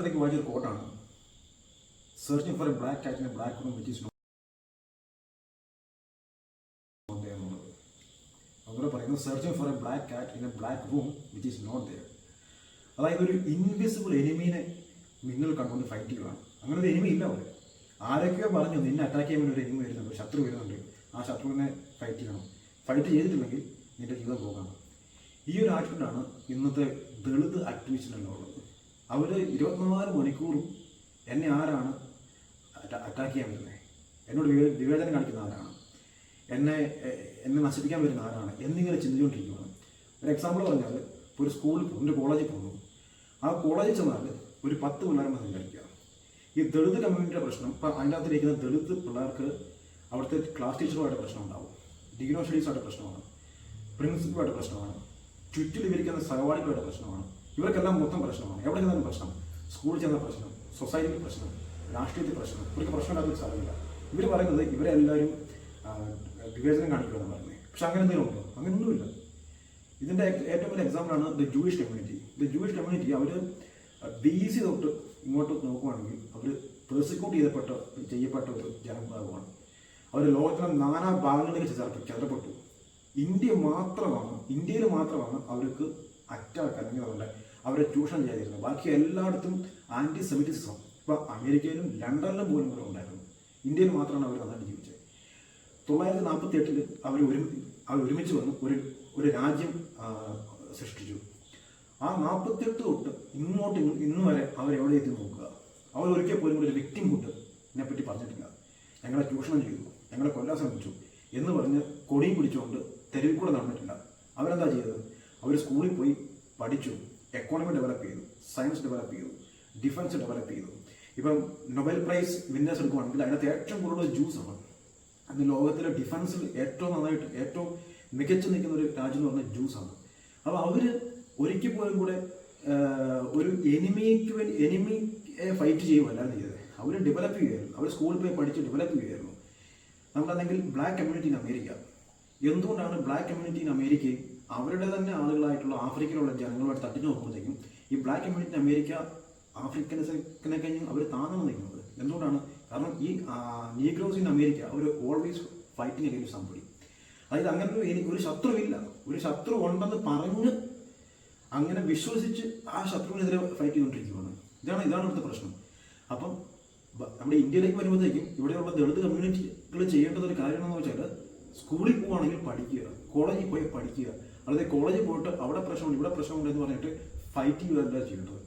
ഇത്രയ്ക്ക് വായിച്ചൊരു കോട്ടാണ് searching for a black cat in a black room which is not എന്നുള്ളത്. അവിടെ പറയുന്നത് searching for a black cat in a black room which is not there. അതായത് ഒരു invisible എനിമീനെ മിന്നൽ കണ്ടുകൊണ്ട് ഫൈറ്റ് ചെയ്യുകയാണ്. അങ്ങനെ ഒരു എനിമി ഇല്ല അവിടെ. ആരൊക്കെയോ പറഞ്ഞു നിന്നെ അറ്റാക്ക് ചെയ്യാൻ വേണ്ടി ഒരു എനിമി വരുന്നുണ്ട്, ഒരു ശത്രു വരുന്നുണ്ട്, ആ ശത്രുവിനെ ഫൈറ്റ് ചെയ്യണം. ഫൈറ്റ് ചെയ്തിട്ടില്ലെങ്കിൽ നിന്റെ ജീവിതം പോകാണ്. ഈ ഒരു ആറ്റിറ്റ്യൂഡാണ് ഇന്നത്തെ ദളിത് ആക്ടിവിസ്റ്റിനുള്ളത്. അവർ 24 മണിക്കൂറും എന്നെ ആരാണ് അറ്റാക്ക് ചെയ്യാൻ വരുന്നത്, എന്നോട് വിവേചനം കാണിക്കുന്ന ആരാണ്, എന്നെ നശിപ്പിക്കാൻ വരുന്ന ആരാണ് എന്നിങ്ങനെ ചിന്തിച്ചുകൊണ്ടിരിക്കുകയാണ്. ഒരു എക്സാമ്പിൾ പറഞ്ഞാൽ, ഇപ്പോൾ ഒരു സ്കൂളിൽ പോകും, ഒരു കോളേജിൽ പോകുന്നു. ആ കോളേജിൽ ചെന്നാൽ ഒരു 10 പിള്ളേരെ സംസാരിക്കുക. ഈ ദളിത് കമ്മ്യൂണിറ്റിയുടെ പ്രശ്നം, ഇപ്പം അതിൻ്റെ അകത്തിരിക്കുന്ന ദളിത് പിള്ളേർക്ക് അവിടുത്തെ ക്ലാസ് ടീച്ചറുമായിട്ട് പ്രശ്നം ഉണ്ടാവും, ഡിഗ്നോ സ്റ്റഡീസുമായിട്ട് പ്രശ്നമാണ്, പ്രിൻസിപ്പലുമായിട്ട് പ്രശ്നമാണ്, ചുറ്റിലിരിക്കുന്ന സഹപാഠികളുമായിട്ട് പ്രശ്നമാണ്. ഇവർക്കെല്ലാം മൊത്തം പ്രശ്നമാണ്. എവിടെ ചെന്നാലും പ്രശ്നം, സ്കൂളിൽ ചെന്ന പ്രശ്നം, സൊസൈറ്റിയിൽ പ്രശ്നം, രാഷ്ട്രീയത്തിൽ പ്രശ്നം. ഇവർക്ക് പ്രശ്നമില്ലാത്ത ഒരു സ്ഥലമില്ല. ഇവർ പറയുന്നത് ഇവരെല്ലാവരും വിവേചനം കാണിക്കുകയെന്ന് പറയുന്നത്. പക്ഷെ അങ്ങനെ എന്തെങ്കിലും ഉണ്ടോ? അങ്ങനെയൊന്നുമില്ല. ഇതിൻ്റെ ഏറ്റവും വലിയ എക്സാമ്പിളാണ് the Jewish community. The Jewish community അവർ BC തൊട്ട് ഇങ്ങോട്ട് നോക്കുകയാണെങ്കിൽ അവർ പ്രോസിക്യൂട്ട് ചെയ്യപ്പെട്ട ഒരു ജനവിഭാഗമാണ്. അവർ ലോകത്തിലെ നാനാ ഭാഗങ്ങളിലേക്ക് ചെതറപ്പെട്ടു. ഇന്ത്യയിൽ മാത്രമാണ് അവർക്ക് അറ്റാക്ക് അല്ലെങ്കിൽ അവരെ ചൂഷണം ചെയ്തിരുന്നത്. ബാക്കി എല്ലായിടത്തും ആൻറ്റി സെമിറ്റിസം. ഇപ്പോൾ അമേരിക്കയിലും ലണ്ടനിലും പോലും ഇവിടെ ഉണ്ടായിരുന്നു. ഇന്ത്യയിൽ മാത്രമാണ് അവർ നന്നായിട്ട് ജീവിച്ചത്. 1948 അവർ ഒരുമിച്ച് വന്ന് ഒരു രാജ്യം സൃഷ്ടിച്ചു. ആ 48 തൊട്ട് ഇന്ന് വരെ അവരെവിടെ എത്തി നോക്കുക. അവർ ഒരിക്കൽ പോലും ഒരു വിക്ടിംഹുഡിനെ പറ്റി പറഞ്ഞിട്ടില്ല. ഞങ്ങളെ ചൂഷണം ചെയ്തു, ഞങ്ങളെ കൊല്ലാൻ ശ്രമിച്ചു എന്ന് പറഞ്ഞ് കൊടിയും പിടിച്ചുകൊണ്ട് തെരുവിൽ കൂടെ നടന്നിട്ടില്ല. അവരെന്താ ചെയ്തത്? അവർ സ്കൂളിൽ പോയി പഠിച്ചു, എക്കോണമി ഡെവലപ്പ് ചെയ്തു, സയൻസ് ഡെവലപ്പ് ചെയ്തു, ഡിഫൻസ് ഡെവലപ്പ് ചെയ്തു. ഇപ്പം നൊബേൽ പ്രൈസ് വിന്നേഴ്സ് എടുക്കുകയാണെങ്കിൽ അതിനകത്ത് ഏറ്റവും കൂടുതൽ ജ്യൂസാണ്. അന്ന് ലോകത്തിലെ ഡിഫൻസിൽ ഏറ്റവും മികച്ചു നിൽക്കുന്ന ഒരു രാജ്യം എന്ന് പറഞ്ഞാൽ ജ്യൂസാണ്. അപ്പോൾ അവർ ഒരിക്കൽ പോലും കൂടെ ഒരു എനിമിയെ ഫൈറ്റ് ചെയ്യുമല്ലായിരുന്നു ചെയ്തത്. അവർ ഡെവലപ്പ് ചെയ്യുകയായിരുന്നു. അവർ സ്കൂളിൽ പോയി പഠിച്ച് ഡെവലപ്പ് ചെയ്യുകയായിരുന്നു. നമ്മളല്ലെങ്കിൽ ബ്ലാക്ക് കമ്മ്യൂണിറ്റി ഇൻ അമേരിക്ക, എന്തുകൊണ്ടാണ് ബ്ലാക്ക് കമ്മ്യൂണിറ്റി ഇൻ അമേരിക്കയും അവരുടെ തന്നെ ആളുകളായിട്ടുള്ള ആഫ്രിക്കയിലുള്ള ജനങ്ങളുമായിട്ട് തട്ടിച്ചു നോക്കുമ്പോഴത്തേക്കും ഈ ബ്ലാക്ക് കമ്മ്യൂണിറ്റി ഇൻ അമേരിക്ക ആഫ്രിക്കനെ കഴിഞ്ഞും അവർ താഴ്ന്നു നിൽക്കുന്നത് എന്തുകൊണ്ടാണ്? കാരണം ഈ നീഗ്രോസ് ഇൻ അമേരിക്ക അവർ ഓൾവേസ് ഫൈറ്റിംഗ് അഗൈൻസ്റ്റ് സംബഡി. അതായത് അങ്ങനെ ഒരു ശത്രുവില്ല, ഒരു ശത്രു ഉണ്ടെന്ന് പറഞ്ഞ് അങ്ങനെ വിശ്വസിച്ച് ആ ശത്രുവിനെതിരെ ഫൈറ്റ് ചെയ്തുകൊണ്ടിരിക്കുകയാണ്. ഇതാണ് ഇവിടുത്തെ പ്രശ്നം. അപ്പം നമ്മുടെ ഇന്ത്യയിലേക്ക് വരുമ്പോഴത്തേക്കും ഇവിടെയുള്ള ദളിത് കമ്മ്യൂണിറ്റികൾ ചെയ്യേണ്ടത് ഒരു കാര്യം എന്ന് വെച്ചാൽ സ്കൂളിൽ പോവുകയാണെങ്കിൽ പഠിക്കുക, കോളേജിൽ പോയി പഠിക്കുക. അതായത് കോളേജിൽ പോയിട്ട് അവിടെ പ്രശ്നമുണ്ട് ഇവിടെ പ്രശ്നമുണ്ട് എന്ന് പറഞ്ഞിട്ട് ഫൈറ്റ് ചെയ്യുകയല്ല ചെയ്യേണ്ടത്.